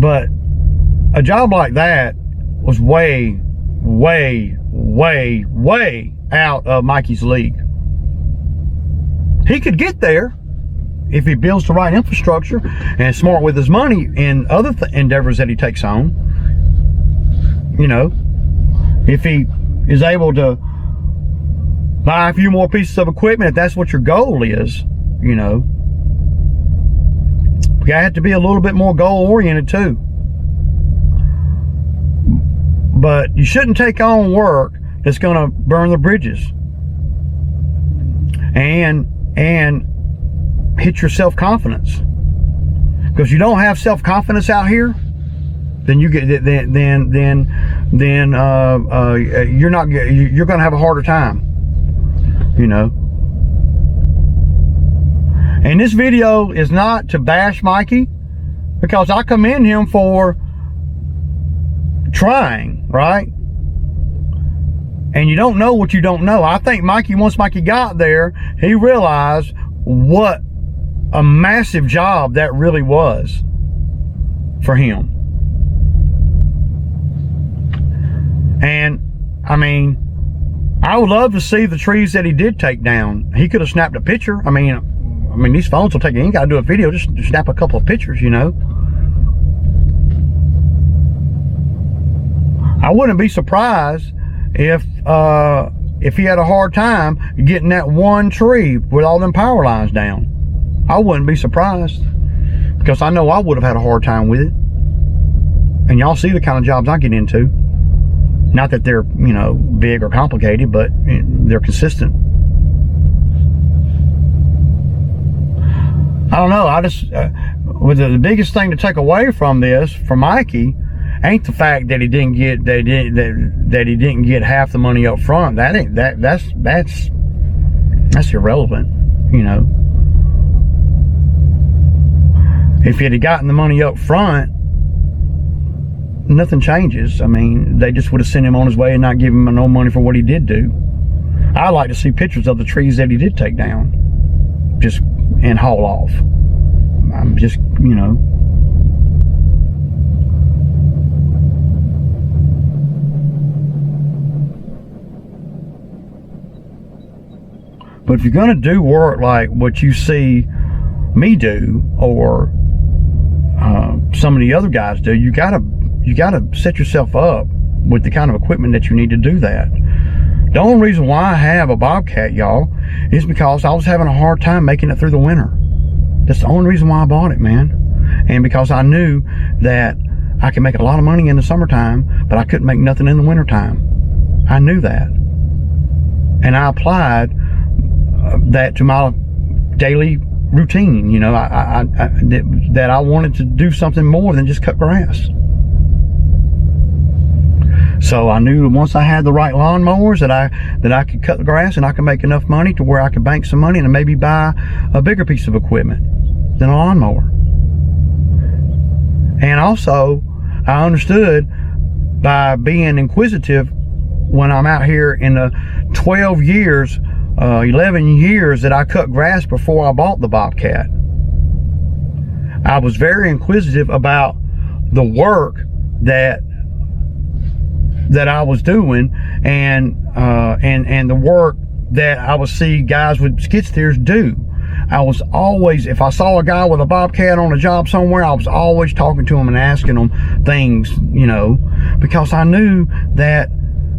But a job like that was way out of Mikey's league. He could get there if he builds the right infrastructure and is smart with his money in other endeavors that he takes on. You know, if he is able to buy a few more pieces of equipment, if that's what your goal is, you know. You have to be a little bit more goal oriented too. But you shouldn't take on work that's going to burn the bridges and hit your self-confidence. Because you don't have self-confidence out here, then you get then you're going to have a harder time, you know. And this video is not to bash Mikey, because I commend him for trying, right? And you don't know what you don't know. I think Mikey, once Mikey got there, he realized what a massive job that really was for him. And I mean, I would love to see the trees that he did take down. He could have snapped a picture. I mean, these phones will take, you ain't got to do a video, just snap a couple of pictures, you know. I wouldn't be surprised if he had a hard time getting that one tree with all them power lines down. I wouldn't be surprised, because I know I would have had a hard time with it. And y'all see the kind of jobs I get into. Not that they're, you know, big or complicated, but they're consistent. I don't know. I just, the biggest thing to take away from this, from Mikey, ain't the fact that he didn't get that he didn't get half the money up front. That's irrelevant, you know. If he'd have gotten the money up front, nothing changes. I mean, they just would have sent him on his way and not give him no money for what he did do. I like to see pictures of the trees that he did take down, just and haul off. I'm just, you know. But if you're gonna do work like what you see me do, or some of the other guys do, you gotta set yourself up with the kind of equipment that you need to do that. The only reason why I have a Bobcat, y'all, is because I was having a hard time making it through the winter. That's the only reason why I bought it, man. And because I knew that I could make a lot of money in the summertime, but I couldn't make nothing in the wintertime. I knew that. And I applied that to my daily routine, you know. That I wanted to do something more than just cut grass. So I knew once I had the right lawnmowers that I could cut the grass and I could make enough money to where I could bank some money and maybe buy a bigger piece of equipment than a lawnmower. And also, I understood by being inquisitive, when I'm out here in the 11 years that I cut grass before I bought the Bobcat, I was very inquisitive about the work that I was doing, and the work that I would see guys with skid steers do. I was always, if I saw a guy with a Bobcat on a job somewhere, I was always talking to him and asking him things, you know, because I knew that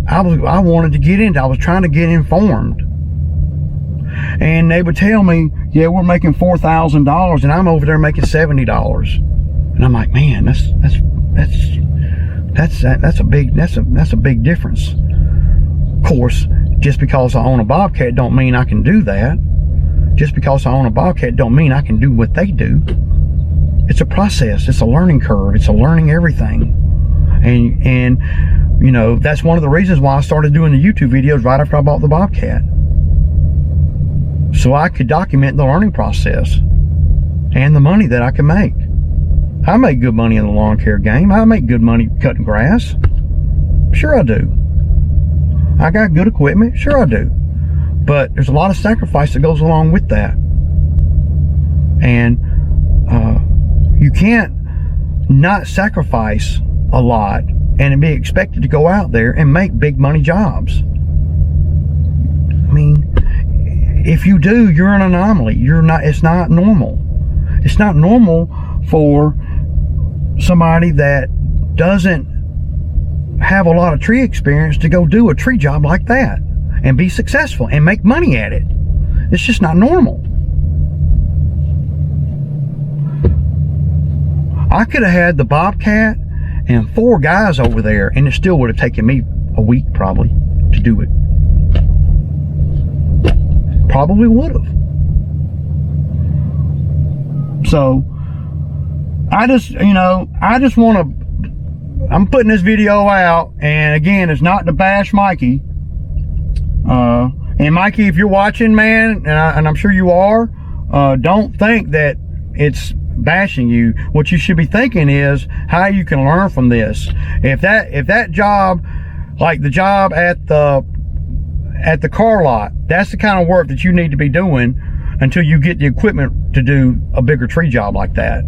I wanted to get into. I was trying to get informed. And they would tell me, yeah, we're making $4,000, and I'm over there making $70. And I'm like, man, that's a big difference. Of course, just because I own a Bobcat don't mean I can do that. Just because I own a Bobcat don't mean I can do what they do. It's a process. It's a learning curve. It's a learning everything. And you know, that's one of the reasons why I started doing the YouTube videos right after I bought the Bobcat. So I could document the learning process and the money that I can make. I make good money in the lawn care game. I make good money cutting grass. Sure I do. I got good equipment. Sure I do. But there's a lot of sacrifice that goes along with that. And you can't not sacrifice a lot and be expected to go out there and make big money jobs. I mean, if you do, you're an anomaly. It's not normal. It's not normal for somebody that doesn't have a lot of tree experience to go do a tree job like that and be successful and make money at it. It's just not normal. I could have had the Bobcat and 4 guys over there, and it still would have taken me a week probably to do it. Probably would have. So I just want to, I'm putting this video out, and again, it's not to bash Mikey. And Mikey, if you're watching, man, and I'm sure you are, don't think that it's bashing you. What you should be thinking is how you can learn from this. If that job, like the job at the car lot, that's the kind of work that you need to be doing until you get the equipment to do a bigger tree job like that,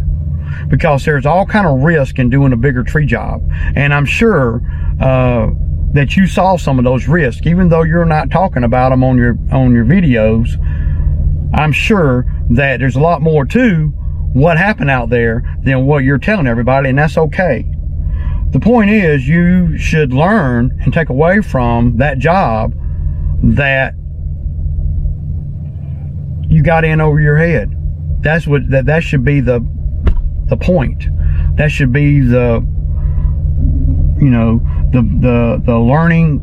because there's all kind of risk in doing a bigger tree job. And I'm sure that you saw some of those risks, even though you're not talking about them on your videos. I'm sure that there's a lot more to what happened out there than what you're telling everybody, and that's okay. The point is, you should learn and take away from that job that you got in over your head. That's what that should be the point. That should be the the learning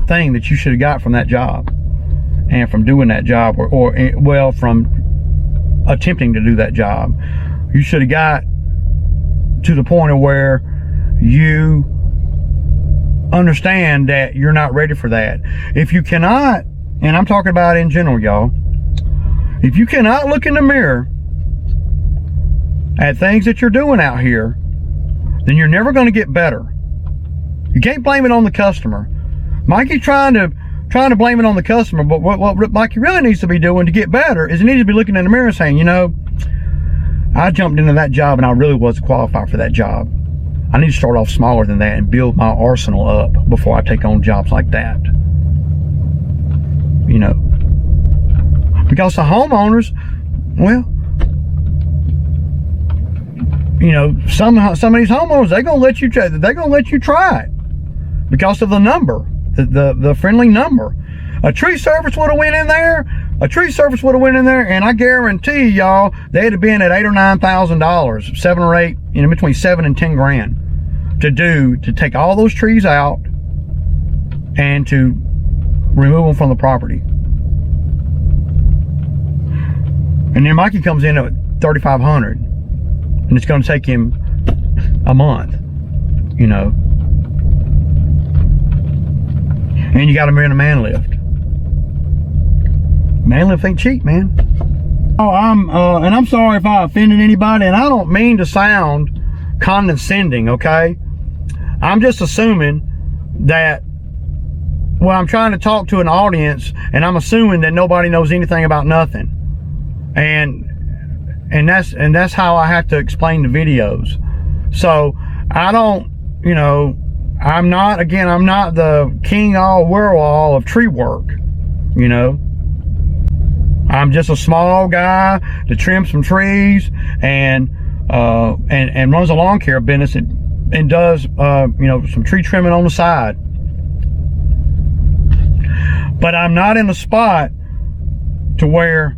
thing that you should have got from that job, and from doing that job, or from attempting to do that job. You should have got to the point of where you understand that you're not ready for that. If you cannot, and I'm talking about in general, y'all, if you cannot look in the mirror at things that you're doing out here, then you're never going to get better. You can't blame it on the customer. Mikey's trying to blame it on the customer, but what Mikey really needs to be doing to get better is he needs to be looking in the mirror and saying, I jumped into that job and I really wasn't qualified for that job. I need to start off smaller than that and build my arsenal up before I take on jobs like that. Because the homeowners, well, some of these homeowners, they're gonna let you try it because of the number, the friendly number. A tree service would have went in there. And I guarantee y'all, they'd have been at $8,000 or $9,000, 7 or 8, between 7 and 10 grand to take all those trees out and to remove them from the property. And then Mikey comes in at $3,500, and it's going to take him a month, And you got him in a man lift. Man lift ain't cheap, man. Oh, and I'm sorry if I offended anybody, and I don't mean to sound condescending, okay? I'm just assuming that, I'm trying to talk to an audience, and I'm assuming that nobody knows anything about nothing. And that's how I have to explain the videos. So I don't, I'm not the king all wear all of tree work, I'm just a small guy to trim some trees and runs a lawn care business and does some tree trimming on the side. But I'm not in a spot to where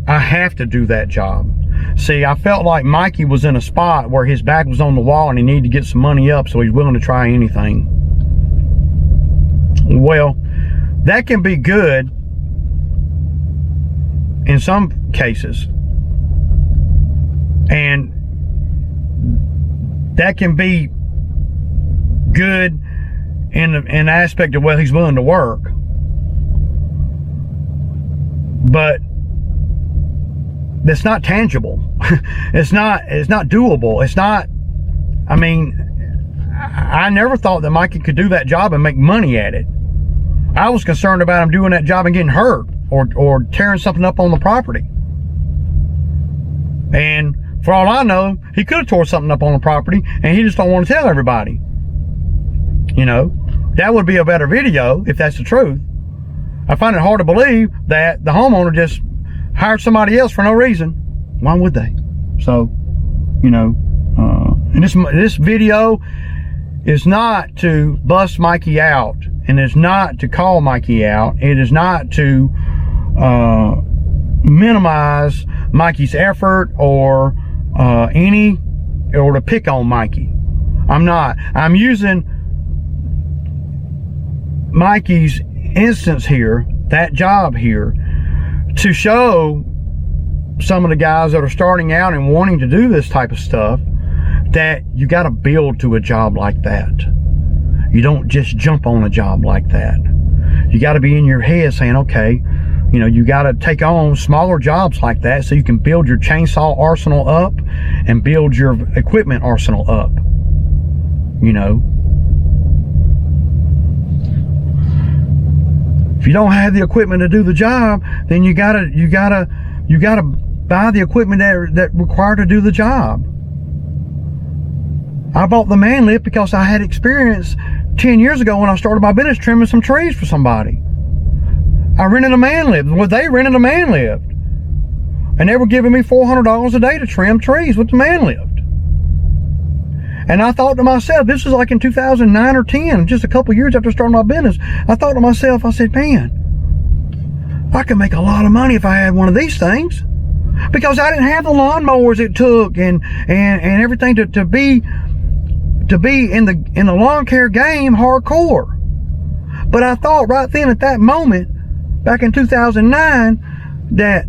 I have to do that job. See, I felt like Mikey was in a spot where his back was on the wall and he needed to get some money up, so he's willing to try anything. Well, that can be good in some cases, and that can be good in the aspect of, he's willing to work, but that's not tangible. It's not doable. It's not, I never thought that Mikey could do that job and make money at it. I was concerned about him doing that job and getting hurt or tearing something up on the property. And For all I know, he could have tore something up on the property and he just don't want to tell everybody. You know, that would be a better video if that's the truth. I find it hard to believe that the homeowner just hired somebody else for no reason. Why would they? So, you know, and this video is not to bust Mikey out, and it's not to call Mikey out. It is not to minimize Mikey's effort or to pick on Mikey. I'm not. I'm using Mikey's instance here, that job here, to show some of the guys that are starting out and wanting to do this type of stuff that you got to build to a job like that. You don't just jump on a job like that. You got to be in your head saying, okay, you know, you got to take on smaller jobs like that so you can build your chainsaw arsenal up and build your equipment arsenal up. You know, if you don't have the equipment to do the job, then you gotta buy the equipment that required to do the job. I bought the man lift because I had experience 10 years ago when I started my business trimming some trees for somebody. I rented a man lift. Well, they rented a man lift, and they were giving me $400 a day to trim trees with the man lift. And I thought to myself, this was like in 2009 or 10, just a couple years after starting my business. I thought to myself, I said, man, I could make a lot of money if I had one of these things, because I didn't have the lawnmowers it took and everything to be in the lawn care game hardcore. But I thought right then at that moment, back in 2009, that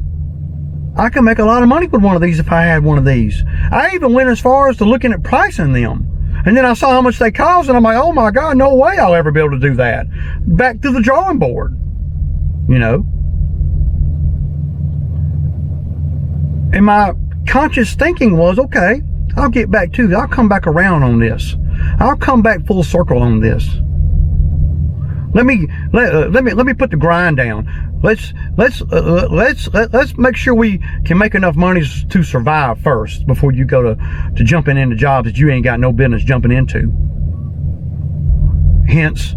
I could make a lot of money with one of these if I had one of these. I even went as far as to looking at pricing them. And then I saw how much they cost, and I'm like, oh my God, no way I'll ever be able to do that. Back to the drawing board, you know. And my conscious thinking was, okay, I'll get back to that. I'll come back around on this. I'll come back full circle on this. Let me put the grind down. Let's make sure we can make enough money to survive first before you go to jumping into jobs that you ain't got no business jumping into. Hence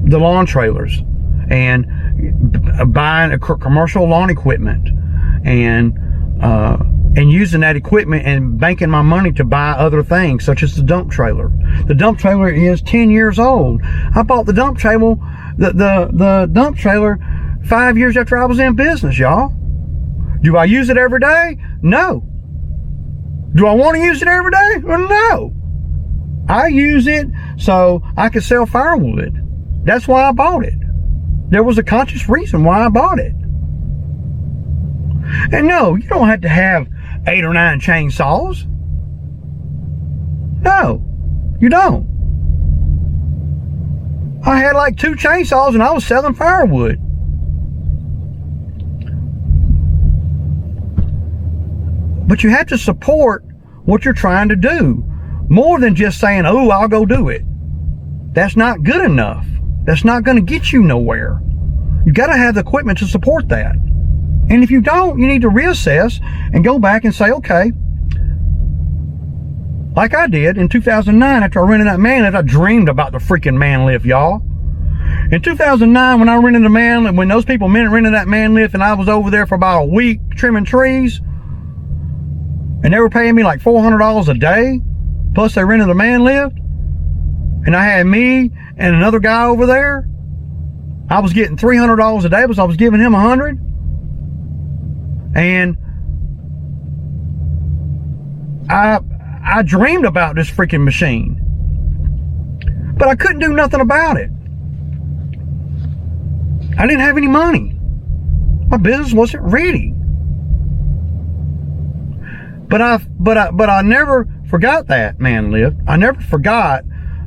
the lawn trailers and buying a commercial lawn equipment and using that equipment and banking my money to buy other things, such as the dump trailer. The dump trailer is 10 years old. I bought the dump trailer, the dump trailer 5 years after I was in business, y'all. Do I use it every day? No. Do I want to use it every day? Well, no. I use it so I could sell firewood. That's why I bought it. There was a conscious reason why I bought it. And no, you don't have to have 8 or 9 chainsaws. No, you don't. I had like 2 chainsaws and I was selling firewood. But you have to support what you're trying to do more than just saying, oh, I'll go do it. That's not good enough. That's not going to get you nowhere. You got to have the equipment to support that. And if you don't, you need to reassess and go back and say, okay, like I did in 2009 after I rented that man lift. I dreamed about the freaking man lift, y'all. In 2009, when I rented the man lift, when those people rented that man lift, and I was over there for about a week trimming trees, and they were paying me like $400 a day, plus they rented a man lift, and I had me and another guy over there, I was getting $300 a day because I was giving him $100. And I dreamed about this freaking machine, but I couldn't do nothing about it. I didn't have any money. My business wasn't ready. But I never forgot that man lift. I never forgot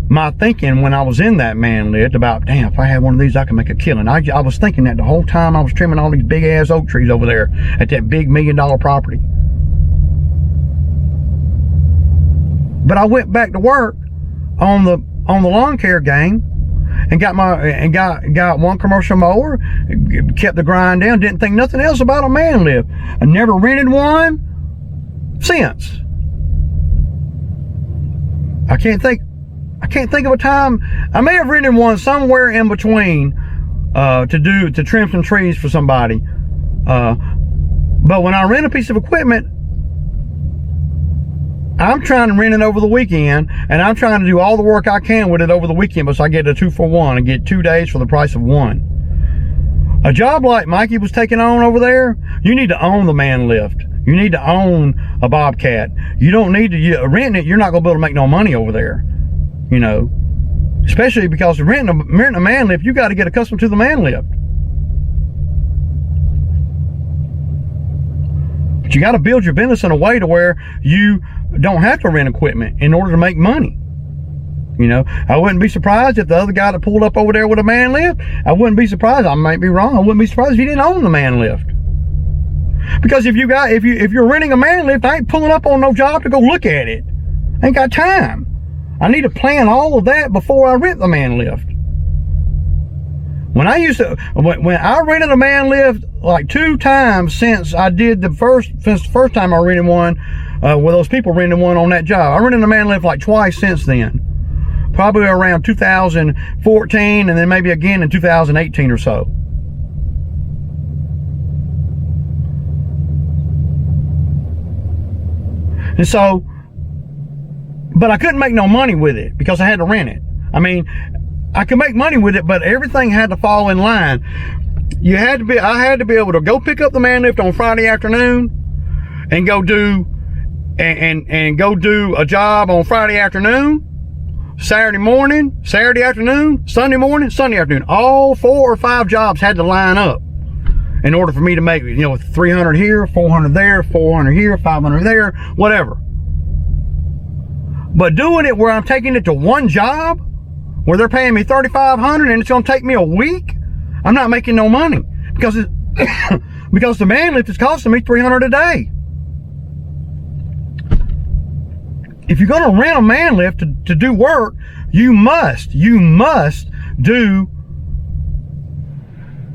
my thinking when I was in that man lift about, damn, if I had one of these, I could make a killing. I was thinking that the whole time I was trimming all these big ass oak trees over there at that big $1 million property. But I went back to work on the lawn care game and got one commercial mower, kept the grind down, didn't think nothing else about a man lift. I never rented one. since. I can't think of a time. I may have rented one somewhere in between to trim some trees for somebody. But when I rent a piece of equipment, I'm trying to rent it over the weekend, and I'm trying to do all the work I can with it over the weekend, but so I get a 2-for-1 and get 2 days for the price of one. A job like Mikey was taking on over there, you need to own the man lift. You need to own a Bobcat. You don't need to rent it. You're not going to be able to make no money over there, you know. Especially because renting a man lift, you got to get accustomed to the man lift. But you got to build your business in a way to where you don't have to rent equipment in order to make money. You know, I wouldn't be surprised if the other guy that pulled up over there with a man lift, I wouldn't be surprised. I might be wrong. I wouldn't be surprised if he didn't own the man lift. Because if you're renting a man lift, I ain't pulling up on no job to go look at it. I ain't got time. I need to plan all of that before I rent the man lift. When I rented a man lift like 2 times since the first time I rented one, with those people renting one on that job. I rented a man lift like twice since then. Probably around 2014 and then maybe again in 2018 or so. And so, but I couldn't make no money with it because I had to rent it. I mean, I could make money with it, but everything had to fall in line. I had to be able to go pick up the man lift on Friday afternoon and go do a job on Friday afternoon, Saturday morning, Saturday afternoon, Sunday morning, Sunday afternoon. All 4 or 5 jobs had to line up in order for me to make, 300 here, 400 there, 400 here, 500 there, whatever. But doing it where I'm taking it to one job, where they're paying me $3,500 and it's going to take me a week, I'm not making no money because because the man lift is costing me $300 a day. If you're going to rent a man lift to do work, you must do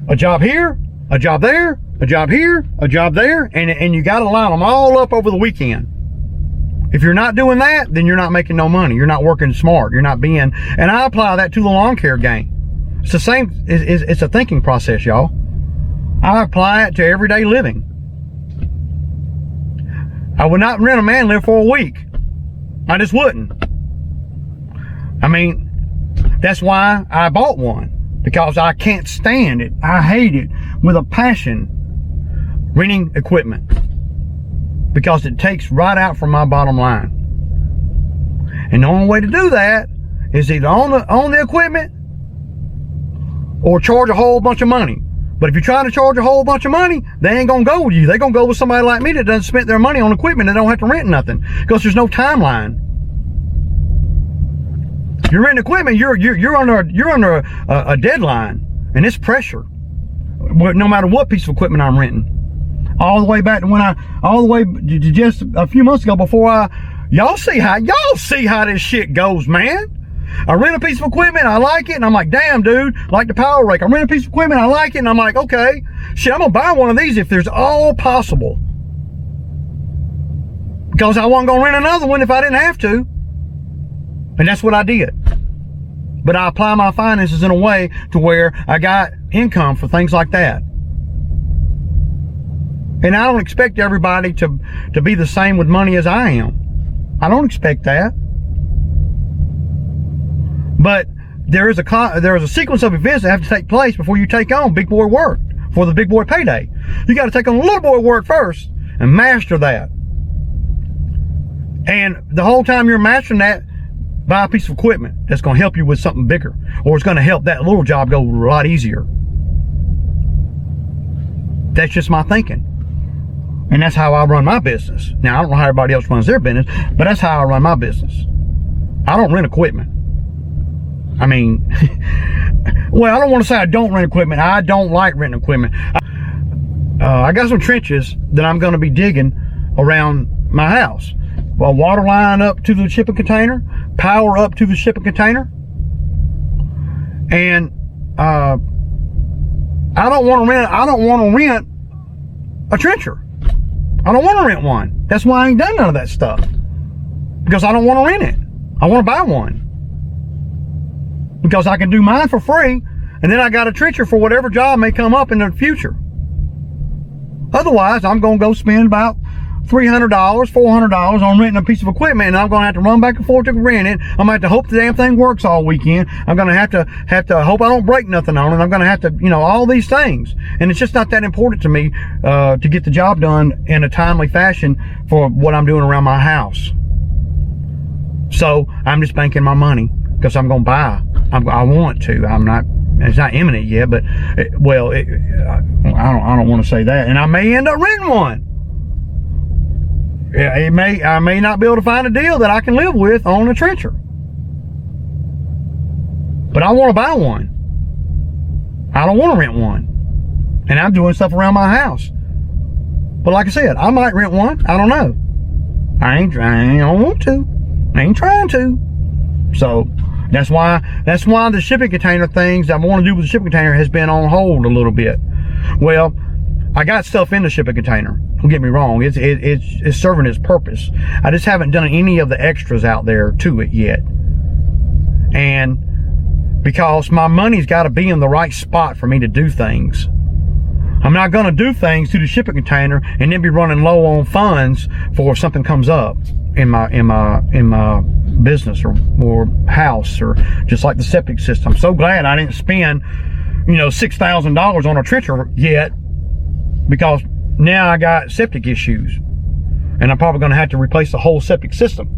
a job here, a job there, a job here, a job there, and you got to line them all up over the weekend. If you're not doing that, then you're not making no money. You're not working smart. You're not being, and I apply that to the lawn care game. It's the same, it's a thinking process, y'all. I apply it to everyday living. I would not rent a man lift for a week. I just wouldn't. I mean, that's why I bought one, because I can't stand it. I hate it with a passion, renting equipment, because it takes right out from my bottom line. And the only way to do that is either own the equipment or charge a whole bunch of money. But if you're trying to charge a whole bunch of money, they ain't gonna go with you. They're gonna go with somebody like me that doesn't spend their money on equipment and don't have to rent nothing, because there's no timeline. You're renting equipment, you're under a deadline, and it's pressure. No matter what piece of equipment I'm renting. All the way back to just a few months ago before y'all see how this shit goes, man. I rent a piece of equipment, I like it, and I'm like, damn, dude, like the power rake. I rent a piece of equipment, I like it, and I'm like, okay, shit, I'm gonna buy one of these if there's all possible. Because I wasn't gonna rent another one if I didn't have to. And that's what I did. But I apply my finances in a way to where I got income for things like that. And I don't expect everybody to be the same with money as I am. I don't expect that. But there is a sequence of events that have to take place before you take on big boy work for the big boy payday. You got to take on little boy work first and master that. And the whole time you're mastering that, buy a piece of equipment that's going to help you with something bigger, or it's going to help that little job go a lot easier. That's just my thinking. And that's how I run my business. Now, I don't know how everybody else runs their business, but that's how I run my business. I don't rent equipment. I mean, well, I don't want to say I don't rent equipment. I don't like renting equipment. I got some trenches that I'm going to be digging around my house. Well, water line up to the shipping container, power up to the shipping container. And I don't want to rent a trencher. I don't want to rent one. That's why I ain't done none of that stuff. Because I don't want to rent it. I want to buy one. Because I can do mine for free, and then I got a trencher for whatever job may come up in the future. Otherwise, I'm going to go spend about $300, $400 on renting a piece of equipment, and I'm going to have to run back and forth to rent it. I'm going to have to hope the damn thing works all weekend. I'm going to have to hope I don't break nothing on it. I'm going to have to, all these things. And it's just not that important to me to get the job done in a timely fashion for what I'm doing around my house. So I'm just banking my money because I'm going to buy. I want to. It's not imminent yet, but I don't want to say that. And I may end up renting one. I may not be able to find a deal that I can live with on a trencher. But I want to buy one. I don't want to rent one. And I'm doing stuff around my house. But like I said, I might rent one. I don't know. I don't want to. I ain't trying to. So that's why the shipping container things I want to do with the shipping container has been on hold a little bit. Well, I got stuff in the shipping container. Don't get me wrong. It's serving its purpose. I just haven't done any of the extras out there to it yet. And because my money's got to be in the right spot for me to do things. I'm not going to do things to the shipping container and then be running low on funds for if something comes up in my business or house, or just like the septic system. I'm so glad I didn't spend $6,000 on a trencher yet, because now I got septic issues and I'm probably going to have to replace the whole septic system.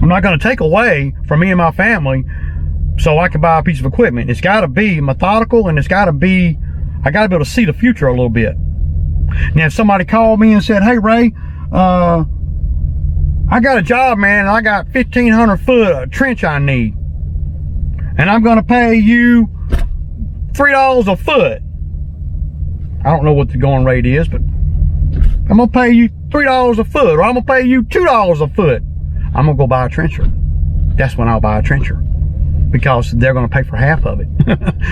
I'm not going to take away from me and my family so I can buy a piece of equipment. It's got to be methodical, and I got to be able to see the future a little bit. Now, if somebody called me and said, "Hey, Ray, I got a job, man, and I got 1,500 foot trench I need, and I'm going to pay you $3 a foot." I don't know what the going rate is, but I'm going to pay you $3 a foot, or I'm going to pay you $2 a foot. I'm going to go buy a trencher. That's when I'll buy a trencher, because they're going to pay for half of it,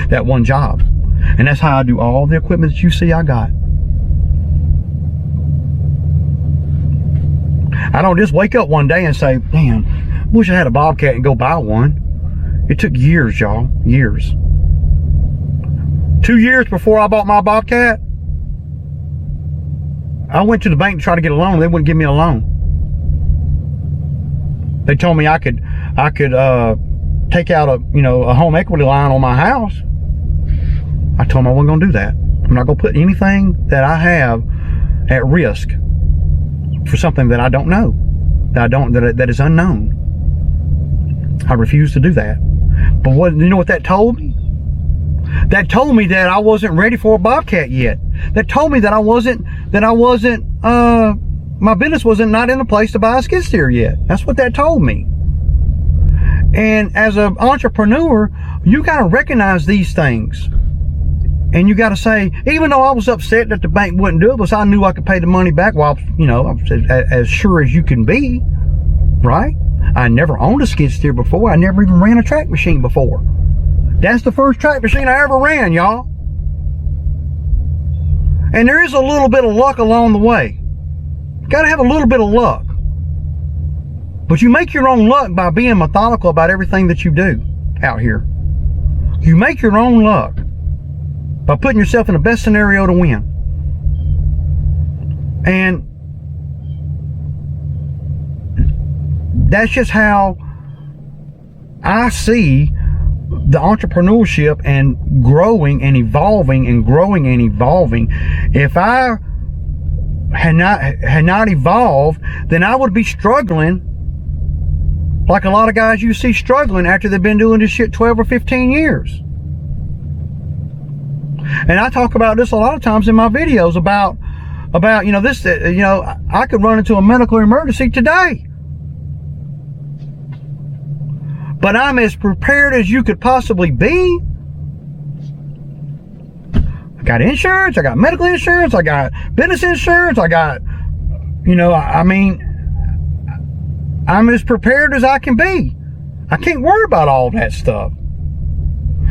that one job. And that's how I do all the equipment that you see I got. I don't just wake up one day and say, "Damn, I wish I had a Bobcat," and go buy one. It took years, y'all, years. 2 years before I bought my Bobcat, I went to the bank to try to get a loan. They wouldn't give me a loan. They told me I could take out a home equity line on my house. I told them I wasn't going to do that. I'm not going to put anything that I have at risk for something that I don't know, that is unknown. I refuse to do that. But you know what that told me? That told me that I wasn't ready for a Bobcat yet. That told me that my business wasn't not in a place to buy a skid steer yet. That's what that told me. And as an entrepreneur, you got to recognize these things. And you got to say, even though I was upset that the bank wouldn't do it, because I knew I could pay the money back, well, I was as sure as you can be, right? I never owned a skid steer before. I never even ran a track machine before. That's the first track machine I ever ran, y'all. And there is a little bit of luck along the way. You got to have a little bit of luck. But you make your own luck by being methodical about everything that you do out here. You make your own luck by putting yourself in the best scenario to win. And that's just how I see the entrepreneurship and growing and evolving and growing and evolving. If I had not evolved, then I would be struggling like a lot of guys you see struggling after they've been doing this shit 12 or 15 years. And I talk about this a lot of times in my videos about I could run into a medical emergency today. But I'm as prepared as you could possibly be. I got insurance, I got medical insurance, I got business insurance, I got, I'm as prepared as I can be. I can't worry about all that stuff.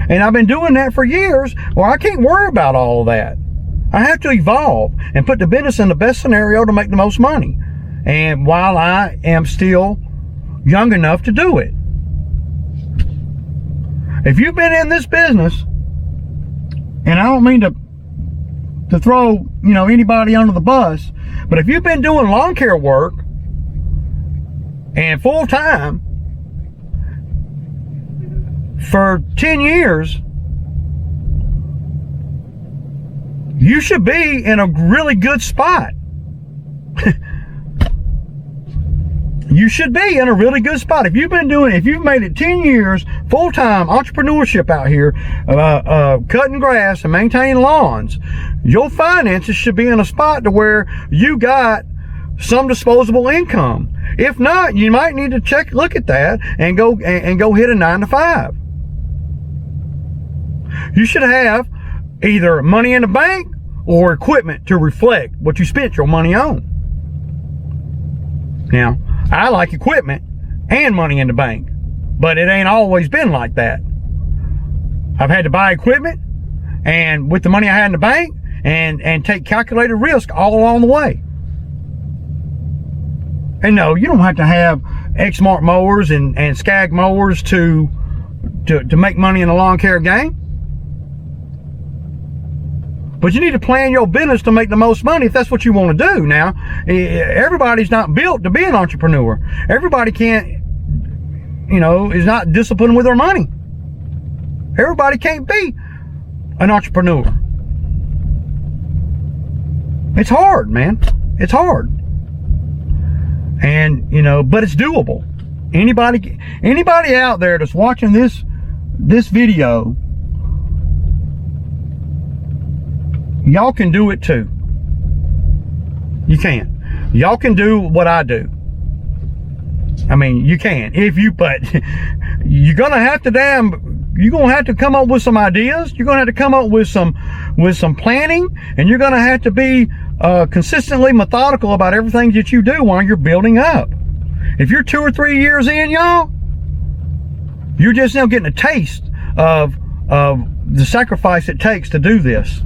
And I've been doing that for years. Well, I can't worry about all that. I have to evolve and put the business in the best scenario to make the most money. And while I am still young enough to do it. If you've been in this business, and I don't mean to throw, anybody under the bus, but if you've been doing lawn care work and full time for 10 years, you should be in a really good spot. You should be in a really good spot. If you've made it 10 years, full-time entrepreneurship out here, cutting grass and maintaining lawns, your finances should be in a spot to where you got some disposable income. If not, you might need to look at that and go hit a 9 to 5. You should have either money in the bank or equipment to reflect what you spent your money on. Now, I like equipment and money in the bank, but it ain't always been like that. I've had to buy equipment and with the money I had in the bank and take calculated risk all along the way. And no, you don't have to have X-Mark mowers and Skag mowers to make money in the lawn care game. But you need to plan your business to make the most money if that's what you want to do. Now, everybody's not built to be an entrepreneur. Everybody can't, is not disciplined with their money. Everybody can't be an entrepreneur. It's hard, man. It's hard. And, but it's doable. Anybody out there that's watching this video, y'all can do it too. You can. Y'all can do what I do. I mean, you can. But you're gonna have to come up with some ideas. You're gonna have to come up with some planning, and you're gonna have to be consistently methodical about everything that you do while you're building up. If you're 2 or 3 years in, y'all, you're just now getting a taste of the sacrifice it takes to do this.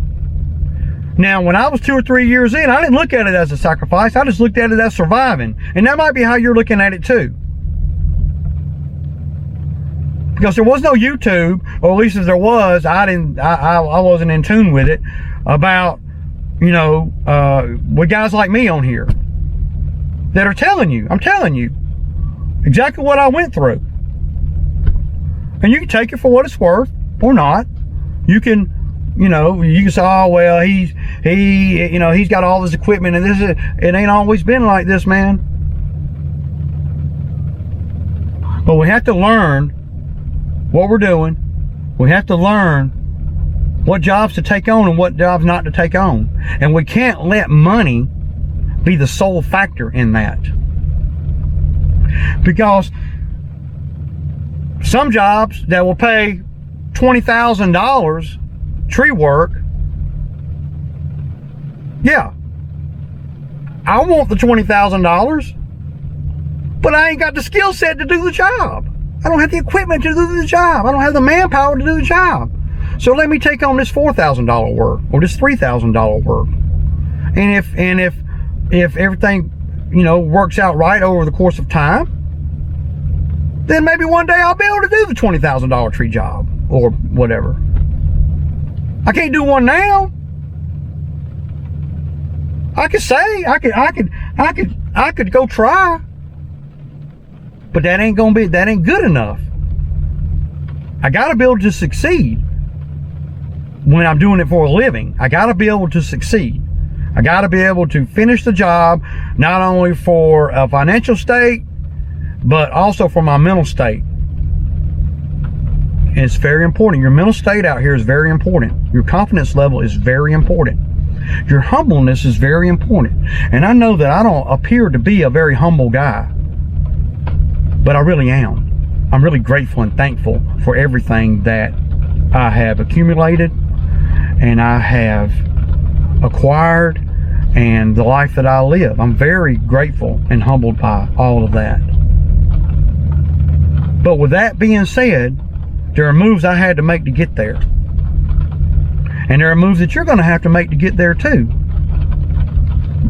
Now, when I was 2 or 3 years in, I didn't look at it as a sacrifice. I just looked at it as surviving. And that might be how you're looking at it too. Because there was no YouTube, or at least if there was, I wasn't in tune with it, about, with guys like me on here that are I'm telling you exactly what I went through. And you can take it for what it's worth or not. You can say, oh, well, he's got all this equipment, and it ain't always been like this, man. But we have to learn what we're doing. We have to learn what jobs to take on and what jobs not to take on. And we can't let money be the sole factor in that. Because some jobs that will pay $20,000 tree work, yeah, I want the $20,000, but I ain't got the skill set to do the job. I don't have the equipment to do the job. I don't have the manpower to do the job. So let me take on this $4,000 work or this $3,000 work. And if everything, works out right over the course of time, then maybe one day I'll be able to do the $20,000 tree job or whatever. I can't do one now. I could say I could go try, but that ain't good enough. I got to be able to succeed when I'm doing it for a living. I got to be able to succeed. I got to be able to finish the job, not only for a financial state, but also for my mental state. And it's very important. Your mental state out here is very important. Your confidence level is very important. Your humbleness is very important. And I know that I don't appear to be a very humble guy, but I really am. I'm really grateful and thankful for everything that I have accumulated and I have acquired and the life that I live. I'm very grateful and humbled by all of that. But with that being said, there are moves I had to make to get there. And there are moves that you're going to have to make to get there too.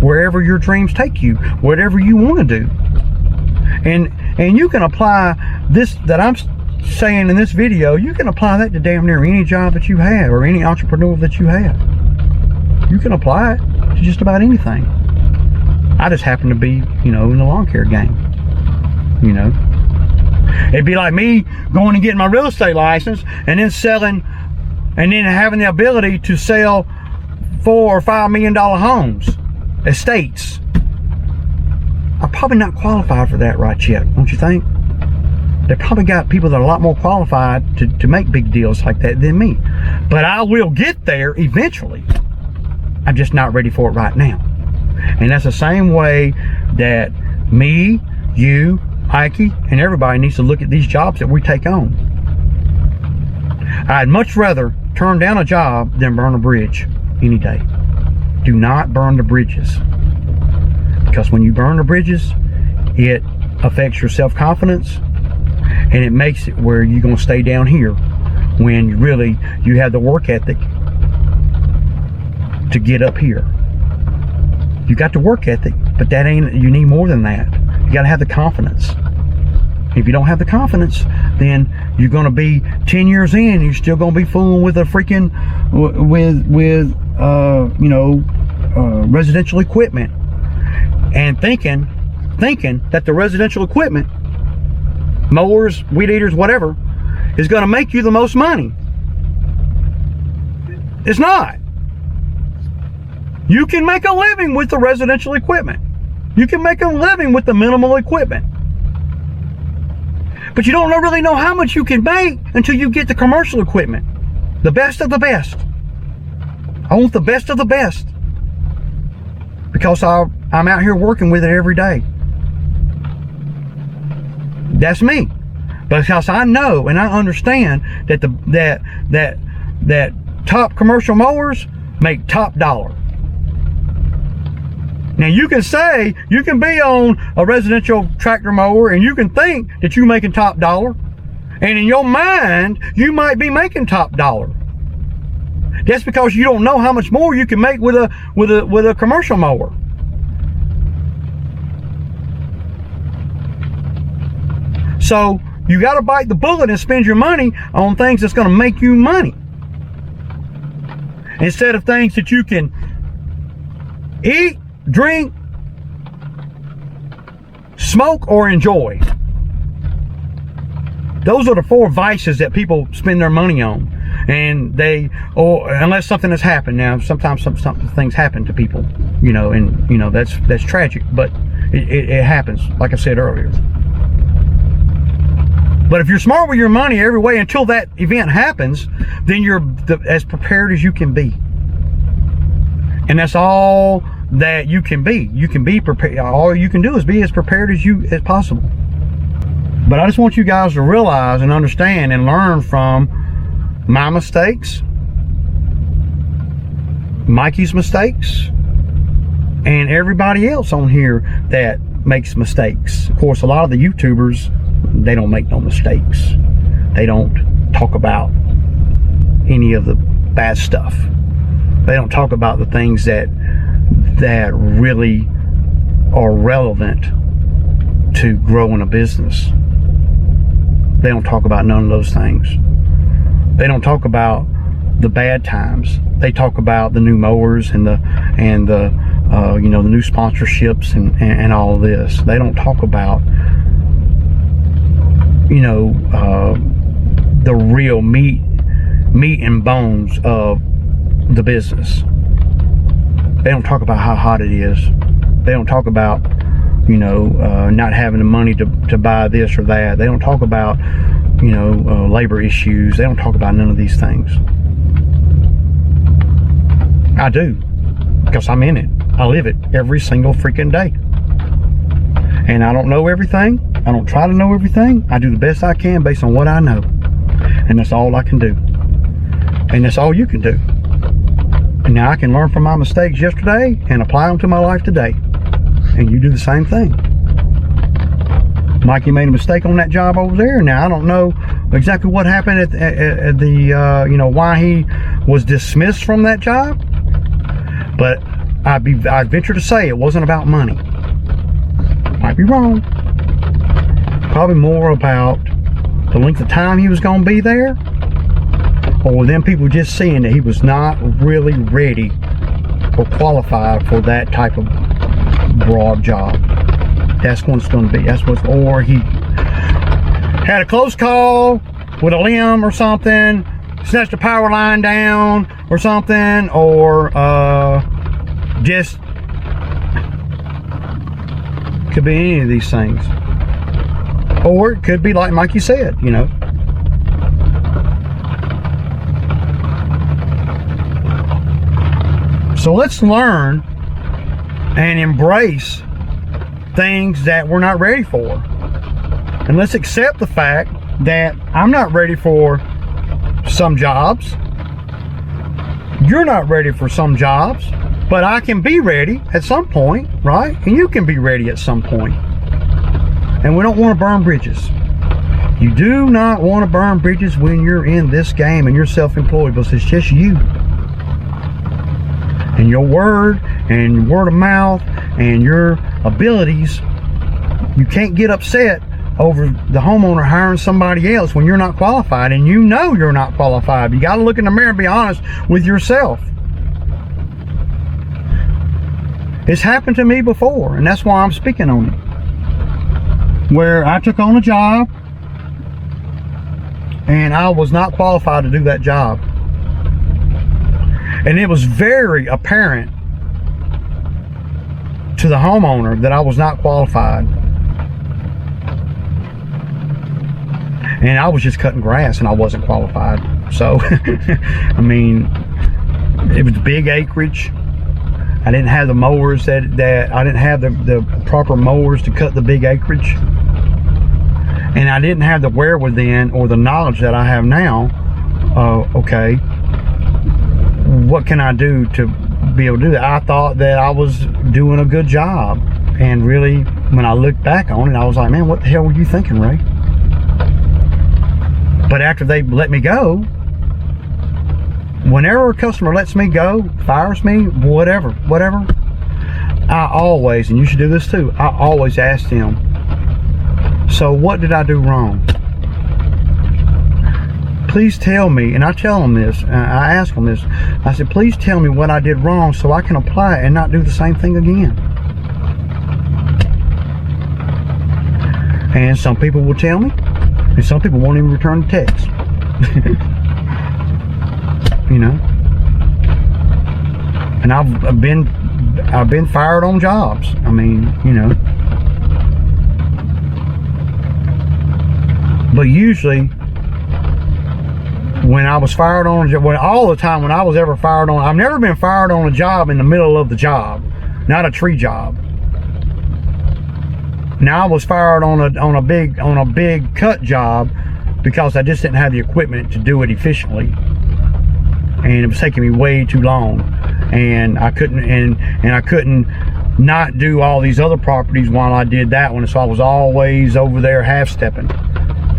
Wherever your dreams take you, whatever you want to do. And you can apply this that I'm saying in this video, you can apply that to damn near any job that you have or any entrepreneur that you have. You can apply it to just about anything. I just happen to be, in the lawn care game. It'd be like me going and getting my real estate license and then selling, and then having the ability to sell $4 or $5 million homes, estates. I'm probably not qualified for that right yet, don't you think? They probably got people that are a lot more qualified to make big deals like that than me. But I will get there eventually. I'm just not ready for it right now. And that's the same way that me, you, Mikey, and everybody needs to look at these jobs that we take on. I'd much rather turn down a job than burn a bridge any day. Do not burn the bridges. Because when you burn the bridges, it affects your self-confidence, and it makes it where you're going to stay down here when really you have the work ethic to get up here. You got the work ethic, but you need more than that. You got to have the confidence. If you don't have the confidence, then you're going to be 10 years in, and you're still going to be fooling with a freaking residential equipment, and thinking that the residential equipment, mowers, weed eaters, whatever, is going to make you the most money. It's not. You can make a living with the residential equipment. You can make a living with the minimal equipment. But you don't really know how much you can make until you get the commercial equipment. The best of the best. I want the best of the best. Because I'm out here working with it every day. That's me. Because I know and I understand that that top commercial mowers make top dollar. Now you can say, you can be on a residential tractor mower and you can think that you're making top dollar. And in your mind, you might be making top dollar. That's because you don't know how much more you can make with a commercial mower. So you got to bite the bullet and spend your money on things that's going to make you money, instead of things that you can eat, drink, smoke, or enjoy. Those are the 4 vices that people spend their money on. And unless something has happened. Now, sometimes some things happen to people, and that's tragic, but it happens, like I said earlier. But if you're smart with your money every way until that event happens, then you're as prepared as you can be. And that's all that you can be. You can be prepared. All you can do is be as prepared as possible. But I just want you guys to realize and understand and learn from my mistakes, Mikey's mistakes, and everybody else on here that makes mistakes. Of course, a lot of the YouTubers, they don't make no mistakes. They don't talk about any of the bad stuff. They don't talk about the things that really are relevant to growing a business. They don't talk about none of those things. They don't talk about the bad times. They talk about the new mowers and the new sponsorships and all of this. They don't talk about the real meat and bones of the business. They don't talk about how hot it is. They don't talk about not having the money to buy this or that. They don't talk about labor issues. They don't talk about none of these things. I do, because I'm in it. I live it every single freaking day. And I don't know everything. I don't try to know everything. I do the best I can based on what I know. And that's all I can do. And that's all you can do. And now I can learn from my mistakes yesterday and apply them to my life today. And you do the same thing. Mikey made a mistake on that job over there. Now, I don't know exactly what happened at the why he was dismissed from that job, but I'd venture to say it wasn't about money. Might be wrong. Probably more about the length of time he was going to be there, or them people just seeing that he was not really ready or qualified for that type of broad job. That's what it's going to be. Or he had a close call with a limb or something, snatched a power line down or something, or just could be any of these things. Or it could be like Mikey said, So let's learn and embrace things that we're not ready for. And let's accept the fact that I'm not ready for some jobs. You're not ready for some jobs, but I can be ready at some point, right? And you can be ready at some point. And we don't want to burn bridges. You do not want to burn bridges when you're in this game and you're self-employed, because it's just you and your word and word of mouth and your abilities. You can't get upset over the homeowner hiring somebody else when you're not qualified, and you know you're not qualified. You got to look in the mirror and be honest with yourself. It's happened to me before, and that's why I'm speaking on it. Where I took on a job and I was not qualified to do that job. And it was very apparent to the homeowner that I was not qualified. And I was just cutting grass and I wasn't qualified. So, I mean, it was big acreage. I didn't have the mowers that I didn't have the proper mowers to cut the big acreage. And I didn't have the wherewithal or the knowledge that I have now. Okay, what can I do to be able to do that? I thought that I was doing a good job. And really, when I looked back on it, I was like, man, what the hell were you thinking, Ray? But after they let me go, whenever a customer lets me go, fires me, whatever, I always, and you should do this too, I always ask them, so what did I do wrong? Please tell me, and I tell them this, I ask them this, I said, please tell me what I did wrong so I can apply it and not do the same thing again. And some people will tell me, and some people won't even return the text. You know, and I've been fired on jobs. I mean, you know, but usually when I was fired on a job, well, all the time when I was ever fired on, I've never been fired on a job in the middle of the job, not a tree job. Now I was fired on a big cut job because I just didn't have the equipment to do it efficiently. And it was taking me way too long, and I couldn't and I couldn't not do all these other properties while I did that one. So I was always over there half stepping,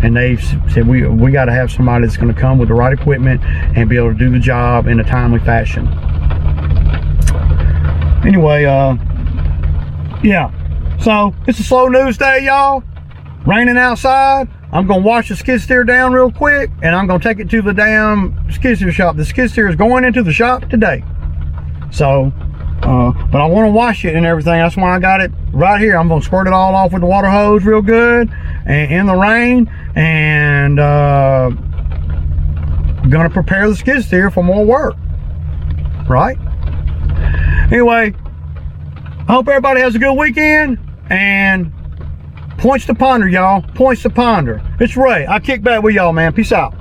and they said we got to have somebody that's going to come with the right equipment and be able to do the job in a timely fashion. Anyway, yeah, so it's a slow news day, y'all. Raining outside. I'm going to wash the skid steer down real quick, and I'm going to take it to the damn skid steer shop. The skid steer is going into the shop today. So, but I want to wash it and everything. That's why I got it right here. I'm going to squirt it all off with the water hose real good and in the rain, and going to prepare the skid steer for more work. Right? Anyway, I hope everybody has a good weekend, and points to ponder, y'all. Points to ponder. It's Ray. I kick back with y'all, man. Peace out.